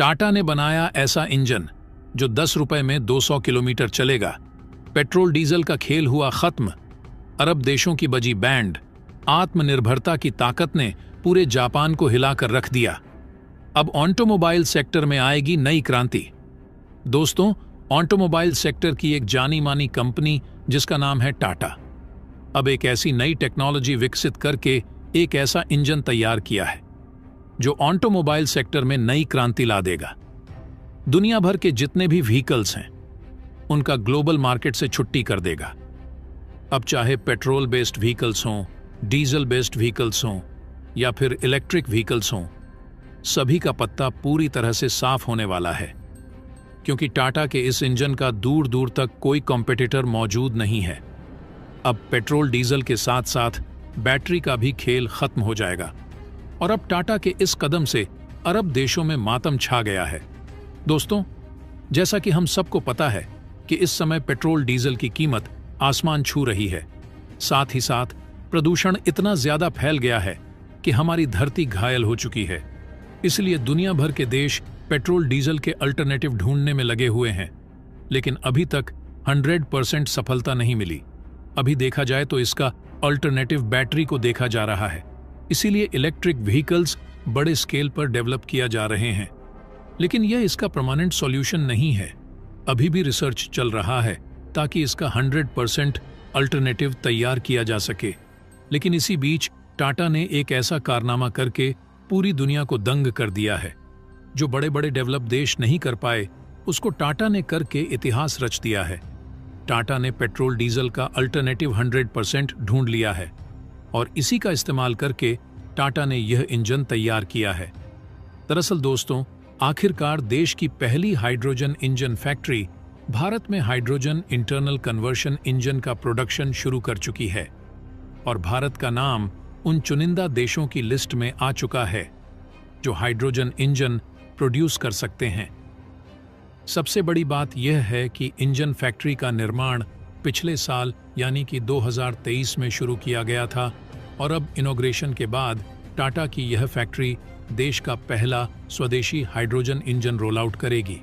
टाटा ने बनाया ऐसा इंजन जो 10 रुपए में 200 किलोमीटर चलेगा। पेट्रोल डीजल का खेल हुआ खत्म। अरब देशों की बजी बैंड। आत्मनिर्भरता की ताकत ने पूरे जापान को हिलाकर रख दिया। अब ऑटोमोबाइल सेक्टर में आएगी नई क्रांति। दोस्तों, ऑटोमोबाइल सेक्टर की एक जानी मानी कंपनी जिसका नाम है टाटा, अब एक ऐसी नई टेक्नोलॉजी विकसित करके एक ऐसा इंजन तैयार किया है जो ऑटोमोबाइल सेक्टर में नई क्रांति ला देगा। दुनिया भर के जितने भी व्हीकल्स हैं उनका ग्लोबल मार्केट से छुट्टी कर देगा। अब चाहे पेट्रोल बेस्ड व्हीकल्स हों, डीजल बेस्ड व्हीकल्स हों या फिर इलेक्ट्रिक व्हीकल्स हों, सभी का पत्ता पूरी तरह से साफ होने वाला है, क्योंकि टाटा के इस इंजन का दूर दूर तक कोई कॉम्पिटिटर मौजूद नहीं है। अब पेट्रोल डीजल के साथ साथ बैटरी का भी खेल खत्म हो जाएगा और अब टाटा के इस कदम से अरब देशों में मातम छा गया है। दोस्तों, जैसा कि हम सबको पता है कि इस समय पेट्रोल डीजल की कीमत आसमान छू रही है, साथ ही साथ प्रदूषण इतना ज्यादा फैल गया है कि हमारी धरती घायल हो चुकी है। इसलिए दुनिया भर के देश पेट्रोल डीजल के अल्टरनेटिव ढूंढने में लगे हुए हैं, लेकिन अभी तक 100% सफलता नहीं मिली। अभी देखा जाए तो इसका अल्टरनेटिव बैटरी को देखा जा रहा है। इसीलिए इलेक्ट्रिक व्हीकल्स बड़े स्केल पर डेवलप किया जा रहे हैं, लेकिन यह इसका परमानेंट सॉल्यूशन नहीं है। अभी भी रिसर्च चल रहा है ताकि इसका 100% अल्टरनेटिव तैयार किया जा सके। लेकिन इसी बीच टाटा ने एक ऐसा कारनामा करके पूरी दुनिया को दंग कर दिया है। जो बड़े बड़े डेवलप देश नहीं कर पाए, उसको टाटा ने करके इतिहास रच दिया है। टाटा ने पेट्रोल डीजल का अल्टरनेटिव 100% ढूंढ लिया है और इसी का इस्तेमाल करके टाटा ने यह इंजन तैयार किया है। दरअसल दोस्तों, आखिरकार देश की पहली हाइड्रोजन इंजन फैक्ट्री भारत में हाइड्रोजन इंटरनल कन्वर्शन इंजन का प्रोडक्शन शुरू कर चुकी है और भारत का नाम उन चुनिंदा देशों की लिस्ट में आ चुका है जो हाइड्रोजन इंजन प्रोड्यूस कर सकते हैं। सबसे बड़ी बात यह है कि इंजन फैक्ट्री का निर्माण पिछले साल यानी कि 2023 में शुरू किया गया था और अब इनॉग्रेशन के बाद टाटा की यह फैक्ट्री देश का पहला स्वदेशी हाइड्रोजन इंजन रोल आउट करेगी।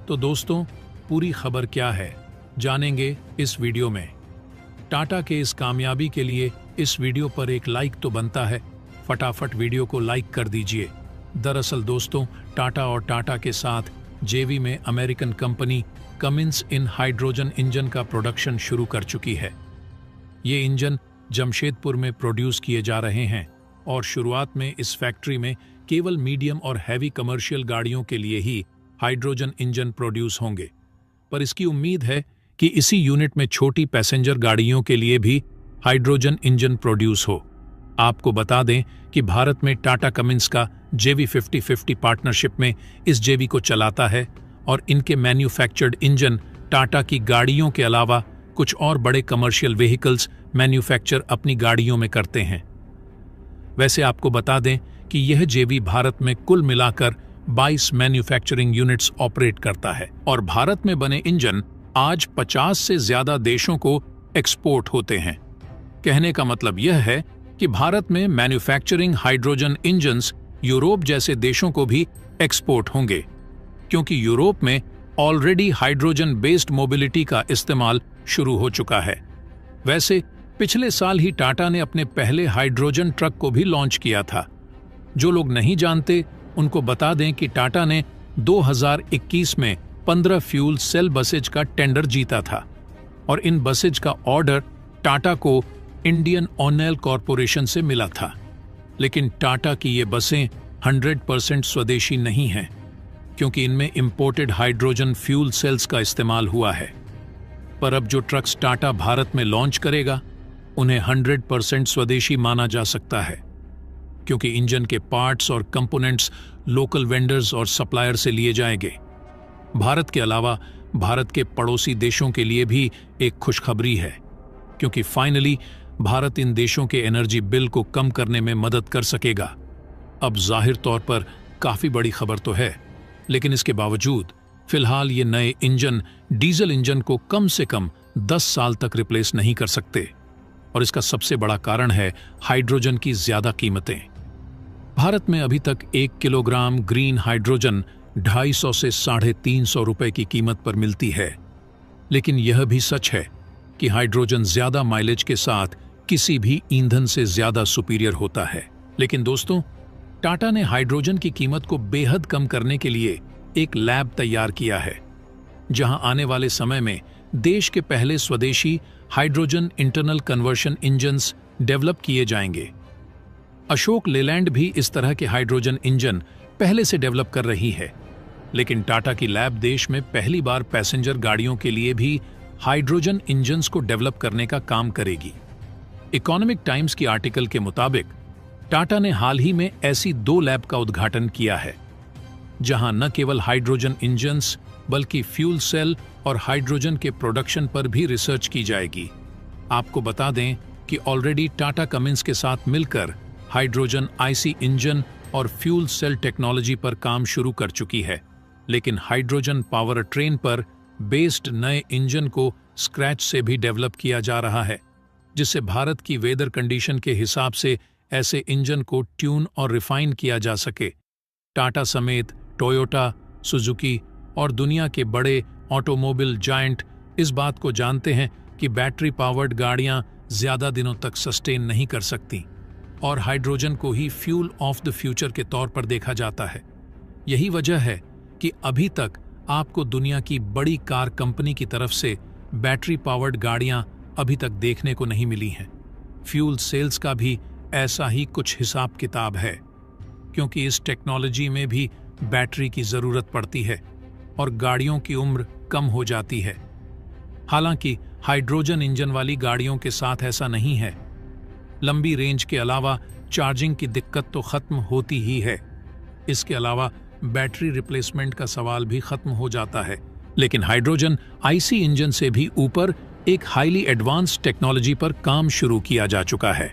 तो दोस्तों, पूरी खबर क्या है जानेंगे इस वीडियो में। टाटा के इस कामयाबी के लिए इस वीडियो पर एक लाइक तो बनता है, फटाफट वीडियो को लाइक कर दीजिए। दरअसल दोस्तों, टाटा और टाटा के साथ जेवी में अमेरिकन कंपनी कमिंस इन हाइड्रोजन इंजन का प्रोडक्शन शुरू कर चुकी है। ये इंजन जमशेदपुर में प्रोड्यूस किए जा रहे हैं और शुरुआत में इस फैक्ट्री में केवल मीडियम और हैवी कमर्शियल गाड़ियों के लिए ही हाइड्रोजन इंजन प्रोड्यूस होंगे, पर इसकी उम्मीद है कि इसी यूनिट में छोटी पैसेंजर गाड़ियों के लिए भी हाइड्रोजन इंजन प्रोड्यूस हो। आपको बता दें कि भारत में टाटा कमिंस का जेवी 50-50 पार्टनरशिप में इस जेवी को चलाता है और इनके मैन्युफैक्चर्ड इंजन टाटा की गाड़ियों के अलावा कुछ और बड़े कमर्शियल व्हीकल्स मैन्युफैक्चर अपनी गाड़ियों में करते हैं। वैसे आपको बता दें कि यह जेवी भारत में कुल मिलाकर 22 मैन्युफैक्चरिंग यूनिट्स ऑपरेट करता है और भारत में बने इंजन आज 50 से ज्यादा देशों को एक्सपोर्ट होते हैं। कहने का मतलब यह है कि भारत में मैन्युफैक्चरिंग हाइड्रोजन इंजन्स यूरोप जैसे देशों को भी एक्सपोर्ट होंगे, क्योंकि यूरोप में ऑलरेडी हाइड्रोजन बेस्ड मोबिलिटी का इस्तेमाल शुरू हो चुका है। वैसे पिछले साल ही टाटा ने अपने पहले हाइड्रोजन ट्रक को भी लॉन्च किया था। जो लोग नहीं जानते उनको बता दें कि टाटा ने 2021 में 15 फ्यूल सेल बसेज का टेंडर जीता था और इन बसेज का ऑर्डर टाटा को इंडियन ऑयल कॉरपोरेशन से मिला था। लेकिन टाटा की ये बसें 100% स्वदेशी नहीं हैं, क्योंकि इनमें इंपोर्टेड हाइड्रोजन फ्यूल सेल्स का इस्तेमाल हुआ है। पर अब जो ट्रक्स टाटा भारत में लॉन्च करेगा उन्हें 100% स्वदेशी माना जा सकता है, क्योंकि इंजन के पार्ट्स और कंपोनेंट्स लोकल वेंडर्स और सप्लायर से लिए जाएंगे। भारत के अलावा भारत के पड़ोसी देशों के लिए भी एक खुशखबरी है, क्योंकि फाइनली भारत इन देशों के एनर्जी बिल को कम करने में मदद कर सकेगा। अब जाहिर तौर पर काफी बड़ी खबर तो है, लेकिन इसके बावजूद फिलहाल ये नए इंजन डीजल इंजन को कम से कम 10 साल तक रिप्लेस नहीं कर सकते और इसका सबसे बड़ा कारण है हाइड्रोजन की ज्यादा कीमतें। भारत में अभी तक 1 किलोग्राम ग्रीन हाइड्रोजन 250 से 350 रुपए की कीमत पर मिलती है। लेकिन यह भी सच है कि हाइड्रोजन ज्यादा माइलेज के साथ किसी भी ईंधन से ज्यादा सुपीरियर होता है। लेकिन दोस्तों, टाटा ने हाइड्रोजन की कीमत को बेहद कम करने के लिए एक लैब तैयार किया है, जहां आने वाले समय में देश के पहले स्वदेशी hydrogen internal conversion engines develop किए जाएंगे। अशोक लेलैंड भी इस तरह के हाइड्रोजन इंजन पहले से डेवलप कर रही है, लेकिन टाटा की लैब देश में पहली बार पैसेंजर गाड़ियों के लिए भी हाइड्रोजन इंजन्स को डेवलप करने का काम करेगी। इकोनॉमिक टाइम्स की आर्टिकल के मुताबिक टाटा ने हाल ही में ऐसी 2 लैब का उद्घाटन किया है, जहां न केवल हाइड्रोजन इंजन्स बल्कि फ्यूल सेल और हाइड्रोजन के प्रोडक्शन पर भी रिसर्च की जाएगी। आपको बता दें कि ऑलरेडी टाटा कमिंस के साथ मिलकर हाइड्रोजन आईसी इंजन और फ्यूल सेल टेक्नोलॉजी पर काम शुरू कर चुकी है, लेकिन हाइड्रोजन पावर ट्रेन पर बेस्ड नए इंजन को स्क्रैच से भी डेवलप किया जा रहा है, जिससे भारत की वेदर कंडीशन के हिसाब से ऐसे इंजन को ट्यून और रिफाइन किया जा सके। टाटा समेत टोयोटा, सुजुकी और दुनिया के बड़े ऑटोमोबाइल जायंट इस बात को जानते हैं कि बैटरी पावर्ड गाड़ियां ज्यादा दिनों तक सस्टेन नहीं कर सकती और हाइड्रोजन को ही फ्यूल ऑफ द फ्यूचर के तौर पर देखा जाता है। यही वजह है कि अभी तक आपको दुनिया की बड़ी कार कंपनी की तरफ से बैटरी पावर्ड गाड़ियां अभी तक देखने को नहीं मिली हैं। फ्यूल सेल्स का भी ऐसा ही कुछ हिसाब किताब है, क्योंकि इस टेक्नोलॉजी में भी बैटरी की जरूरत पड़ती है और गाड़ियों की उम्र कम हो जाती है। हालांकि हाइड्रोजन इंजन वाली गाड़ियों के साथ ऐसा नहीं है। लंबी रेंज के अलावा चार्जिंग की दिक्कत तो खत्म होती ही है। इसके अलावा बैटरी रिप्लेसमेंट का सवाल भी खत्म हो जाता है। लेकिन हाइड्रोजन आईसी इंजन से भी ऊपर एक हाईली एडवांस्ड टेक्नोलॉजी पर काम शुरू किया जा चुका है।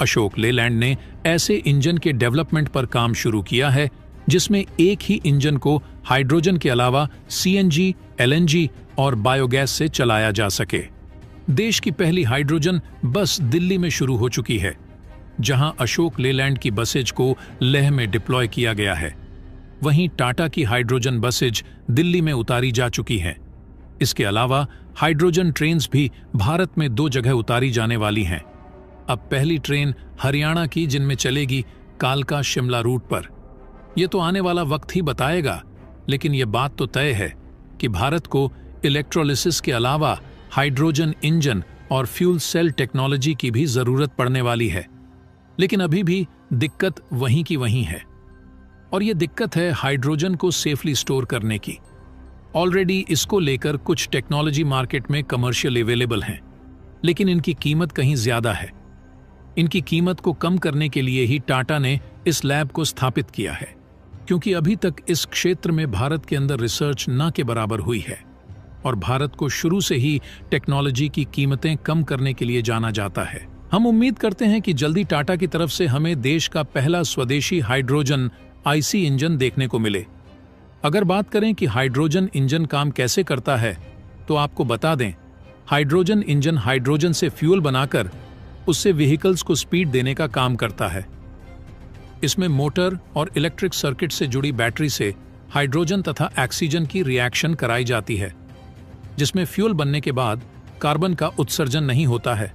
अशोक लेलैंड ने ऐसे इंजन के डेवलपमेंट पर काम शुरू किया है जिसमें एक ही इंजन को हाइड्रोजन के अलावा सीएनजी, एलएनजी और बायोगैस से चलाया जा सके। देश की पहली हाइड्रोजन बस दिल्ली में शुरू हो चुकी है, जहां अशोक लेलैंड की बसेज को लेह में डिप्लॉय किया गया है। वहीं टाटा की हाइड्रोजन बसेज दिल्ली में उतारी जा चुकी हैं। इसके अलावा हाइड्रोजन ट्रेन्स भी भारत में 2 जगह उतारी जाने वाली हैं। अब पहली ट्रेन हरियाणा की, जिनमें चलेगी कालका शिमला रूट पर। यह तो आने वाला वक्त ही बताएगा, लेकिन यह बात तो तय है कि भारत को इलेक्ट्रोलिसिस के अलावा हाइड्रोजन इंजन और फ्यूल सेल टेक्नोलॉजी की भी जरूरत पड़ने वाली है। लेकिन अभी भी दिक्कत वहीं की वहीं है, और यह दिक्कत है हाइड्रोजन को सेफली स्टोर करने की। ऑलरेडी इसको लेकर कुछ टेक्नोलॉजी मार्केट में कमर्शियल अवेलेबल हैं, लेकिन इनकी कीमत कहीं ज्यादा है। इनकी कीमत को कम करने के लिए ही टाटा ने इस लैब को स्थापित किया है, क्योंकि अभी तक इस क्षेत्र में भारत के अंदर रिसर्च न के बराबर हुई है, और भारत को शुरू से ही टेक्नोलॉजी की कीमतें कम करने के लिए जाना जाता है। हम उम्मीद करते हैं कि जल्दी टाटा की तरफ से हमें देश का पहला स्वदेशी हाइड्रोजन आईसी इंजन देखने को मिले। अगर बात करें कि हाइड्रोजन इंजन काम कैसे करता है, तो आपको बता दें, हाइड्रोजन इंजन हाइड्रोजन से फ्यूल बनाकर उससे व्हीकल्स को स्पीड देने का काम करता है। इसमें मोटर और इलेक्ट्रिक सर्किट से जुड़ी बैटरी से हाइड्रोजन तथा ऑक्सीजन की रिएक्शन कराई जाती है, जिसमें फ्यूल बनने के बाद कार्बन का उत्सर्जन नहीं होता है।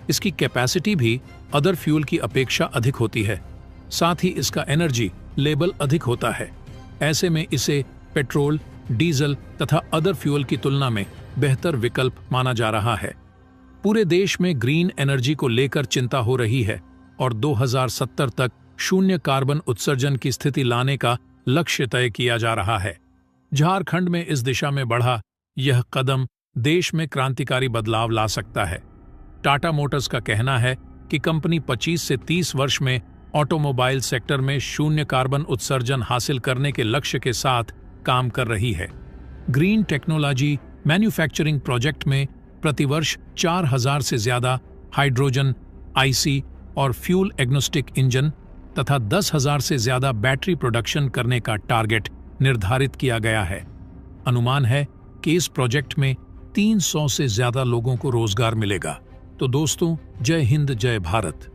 इसकी कैपेसिटी भी अदर फ्यूल की अपेक्षा अधिक होती है, साथ ही इसका एनर्जी लेवल अधिक होता है। ऐसे में इसे पेट्रोल, डीजल तथा अदर फ्यूल की तुलना में बेहतर विकल्प माना जा रहा है। पूरे देश में ग्रीन एनर्जी को लेकर चिंता हो रही है और 2070 तक शून्य कार्बन उत्सर्जन की स्थिति लाने का लक्ष्य तय किया जा रहा है। झारखंड में इस दिशा में बढ़ा यह कदम देश में क्रांतिकारी बदलाव ला सकता है। टाटा मोटर्स का कहना है कि कंपनी 25 से 30 वर्ष में ऑटोमोबाइल सेक्टर में शून्य कार्बन उत्सर्जन हासिल करने के लक्ष्य के साथ काम कर रही है। ग्रीन टेक्नोलॉजी मैन्युफैक्चरिंग प्रोजेक्ट में प्रतिवर्ष 4000 से ज्यादा हाइड्रोजन, आईसी और फ्यूल एग्नोस्टिक इंजन तथा 10,000 से ज्यादा बैटरी प्रोडक्शन करने का टारगेट निर्धारित किया गया है। अनुमान है कि इस प्रोजेक्ट में 300 से ज्यादा लोगों को रोजगार मिलेगा। तो दोस्तों, जय हिंद, जय भारत।